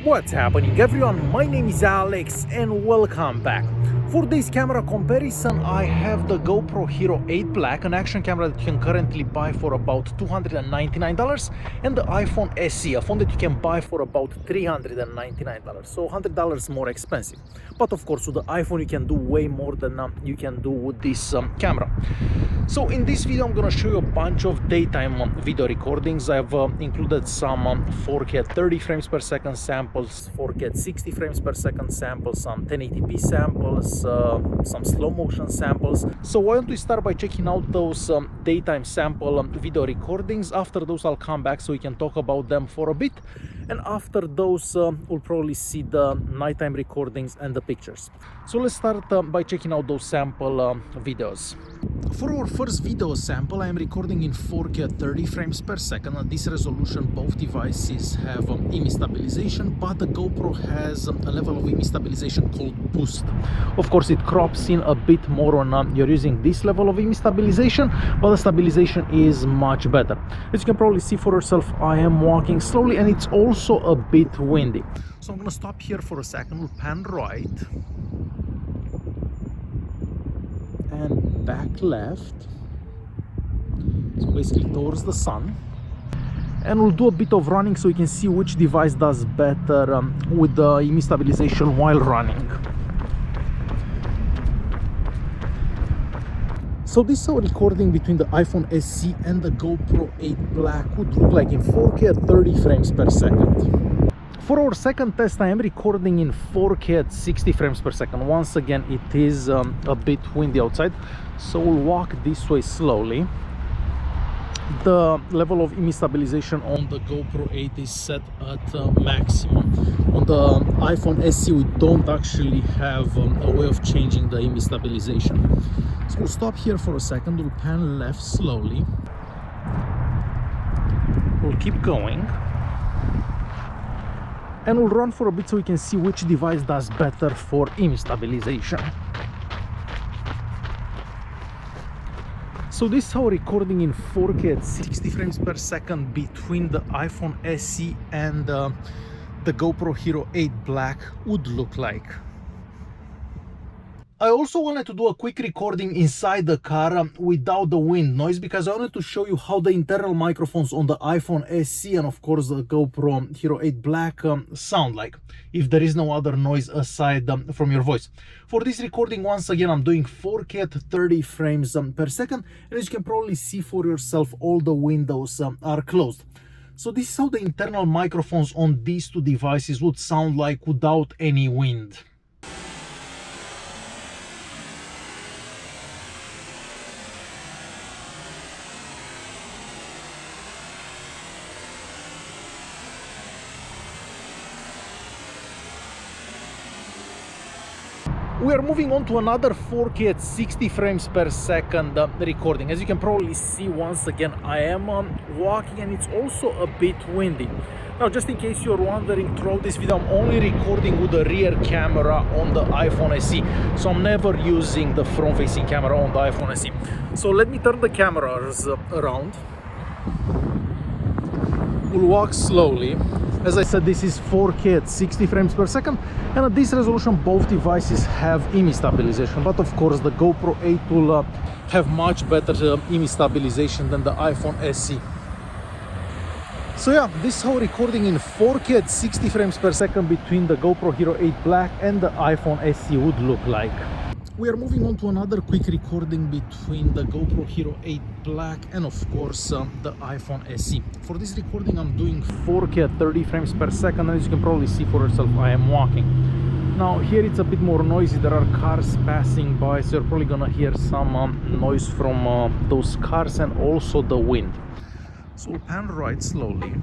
What's happening everyone, my name is Alex and welcome back. For this camera comparison I have the GoPro Hero 8 Black, an action camera that you can currently buy for about $299, and the iPhone SE, a phone that you can buy for about $399, so $100 more expensive. But of course with the iPhone you can do way more than you can do with this camera. So in this video I'm gonna show you a bunch of daytime video recordings. I've included some 4K at 30 frames per second samples, 4K at 60 frames per second samples, some 1080p samples, some slow motion samples. So why don't we start by checking out those daytime sample video recordings. After those I'll come back so we can talk about them for a bit, and after those we'll probably see the nighttime recordings and the pictures. So let's start by checking out those sample videos. For our first video sample, I am recording in 4K at 30 frames per second. At this resolution, both devices have image stabilization, but the GoPro has a level of image stabilization called Boost. Of course, it crops in a bit more on you're using this level of image stabilization, but the stabilization is much better. As you can probably see for yourself, I am walking slowly and it's also a bit windy. So I'm gonna stop here for a second, we'll pan right and back left, so basically towards the sun, and we'll do a bit of running so you can see which device does better with the image stabilization while running. So this is a recording between the iPhone SE and the GoPro 8 Black would look like in 4K at 30 frames per second. For our second test, I am recording in 4K at 60 frames per second. Once again, it is a bit windy outside, so we'll walk this way slowly. The level of image stabilization on the GoPro 8 is set at maximum. On the iPhone SE, we don't actually have a way of changing the image stabilization. So we'll stop here for a second, we'll pan left slowly. We'll keep going. And we'll run for a bit so we can see which device does better for image stabilization. So this is how recording in 4K at 60 frames per second between the iPhone SE and the GoPro Hero 8 Black would look like. I also wanted to do a quick recording inside the car without the wind noise, because I wanted to show you how the internal microphones on the iPhone SE and of course the GoPro Hero 8 Black sound like, if there is no other noise aside from your voice. For this recording, once again, I'm doing 4K at 30 frames per second, and as you can probably see for yourself, all the windows are closed. So this is how the internal microphones on these two devices would sound like without any wind. We are moving on to another 4K at 60 frames per second recording. As you can probably see, once again, I am walking and it's also a bit windy. Now, just in case you're wondering, throughout this video I'm only recording with the rear camera on the iPhone SE, so I'm never using the front-facing camera on the iPhone SE. So let me turn the cameras around. We'll walk slowly. As I said, this is 4K at 60 frames per second, and at this resolution both devices have image stabilization, but of course the GoPro 8 will have much better image stabilization than the iPhone SE. So yeah, this is how recording in 4K at 60 frames per second between the GoPro Hero 8 Black and the iPhone SE would look like. We are moving on to another quick recording between the GoPro Hero 8 Black and of course the iPhone SE. For this recording I'm doing 4K at 30 frames per second, and as you can probably see for yourself, I am walking. Now here it's a bit more noisy, there are cars passing by, so you're probably gonna hear some noise from those cars and also the wind. So we'll pan right slowly,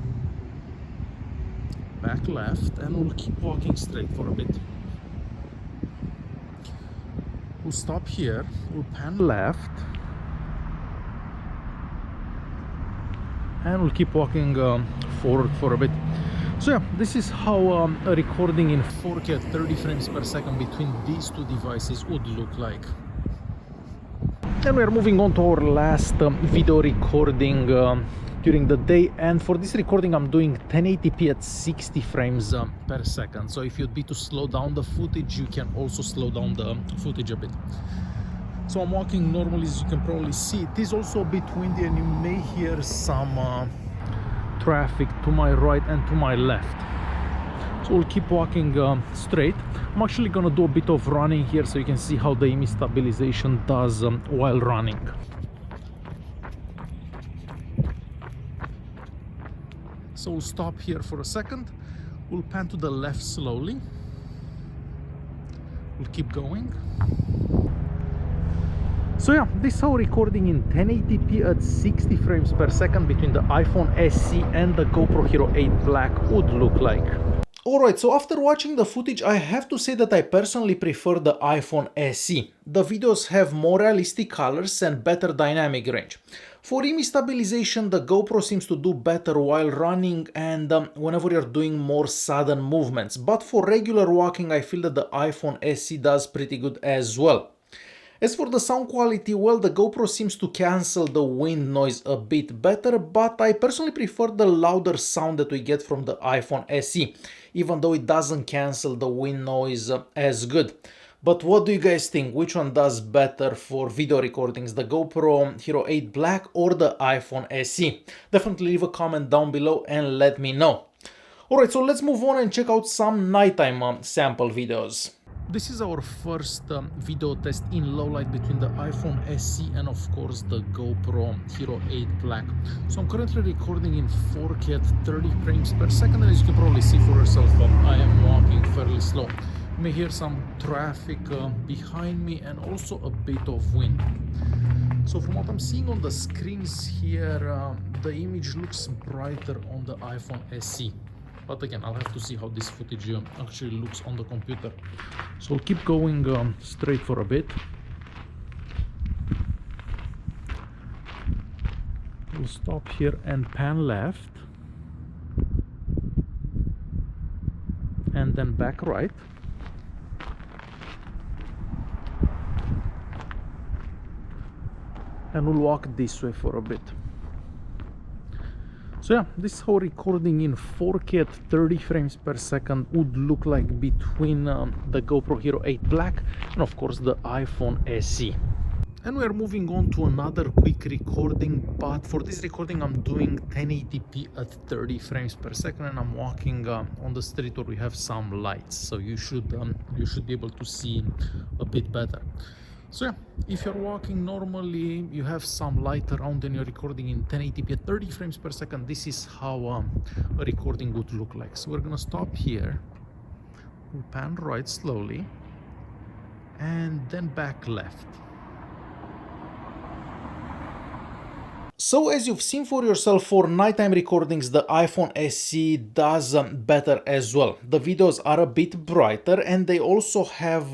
back left, and we'll keep walking straight for a bit. We'll stop here, we'll pan left, and we'll keep walking forward for a bit. So yeah, this is how a recording in 4K at 30 frames per second between these two devices would look like. And we're moving on to our last video recording during the day, and for this recording I'm doing 1080p at 60 frames per second. So if you'd be to slow down the footage, you can also slow down the footage a bit. So I'm walking normally, as you can probably see. It is also a bit windy and you may hear some traffic to my right and to my left. So we'll keep walking straight. I'm actually gonna do a bit of running here so you can see how the image stabilization does while running. So we'll stop here for a second. We'll pan to the left slowly. We'll keep going. So yeah, this is how recording in 1080p at 60 frames per second between the iPhone SE and the GoPro Hero 8 Black would look like. Alright, so after watching the footage, I have to say that I personally prefer the iPhone SE. The videos have more realistic colors and better dynamic range. For image stabilization, the GoPro seems to do better while running and whenever you're doing more sudden movements. But for regular walking, I feel that the iPhone SE does pretty good as well. As for the sound quality, well, the GoPro seems to cancel the wind noise a bit better, but I personally prefer the louder sound that we get from the iPhone SE, even though it doesn't cancel the wind noise as good. But what do you guys think? Which one does better for video recordings, the GoPro Hero 8 Black or the iPhone SE? Definitely leave a comment down below and let me know. Alright, so let's move on and check out some nighttime sample videos. This is our first video test in low light between the iPhone SE and of course the GoPro Hero 8 Black. So I'm currently recording in 4K at 30 frames per second, and as you can probably see for yourself, I am walking fairly slow. You may hear some traffic behind me and also a bit of wind. So from what I'm seeing on the screens here, the image looks brighter on the iPhone SE. But again, I'll have to see how this footage actually looks on the computer. So I'll keep going straight for a bit. We'll stop here and pan left. And then back right. And we'll walk this way for a bit. So yeah, this is how recording in 4K at 30 frames per second would look like between the GoPro Hero 8 Black and of course the iPhone SE. And we're moving on to another quick recording, but for this recording I'm doing 1080p at 30 frames per second and I'm walking on the street where we have some lights, so you should be able to see a bit better. So yeah, if you're walking normally, you have some light around and you're recording in 1080p at 30 frames per second, this is how a recording would look like. So we're gonna stop here, we'll pan right slowly, and then back left. So as you've seen for yourself, for nighttime recordings, the iPhone SE does better as well. The videos are a bit brighter and they also have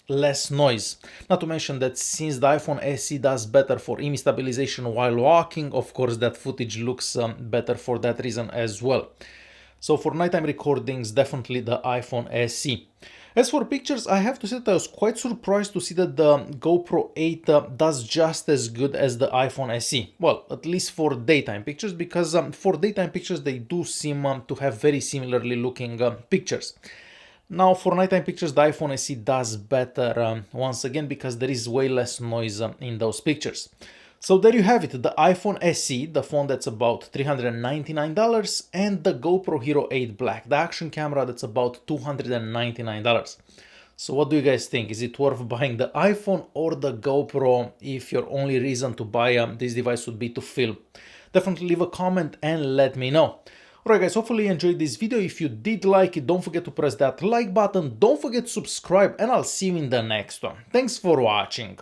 less noise. Not to mention that since the iPhone SE does better for image stabilization while walking, of course that footage looks better for that reason as well. So for nighttime recordings, definitely the iPhone SE. As for pictures, I have to say that I was quite surprised to see that the GoPro 8 does just as good as the iPhone SE. Well, at least for daytime pictures, because for daytime pictures they do seem to have very similarly looking pictures. Now for nighttime pictures, the iPhone SE does better once again because there is way less noise in those pictures. So there you have it, the iPhone SE, the phone that's about $399, and the GoPro Hero 8 Black, the action camera that's about $299. So what do you guys think? Is it worth buying the iPhone or the GoPro if your only reason to buy this device would be to film? Definitely leave a comment and let me know. Alright guys, hopefully you enjoyed this video. If you did like it, don't forget to press that like button, don't forget to subscribe, and I'll see you in the next one. Thanks for watching.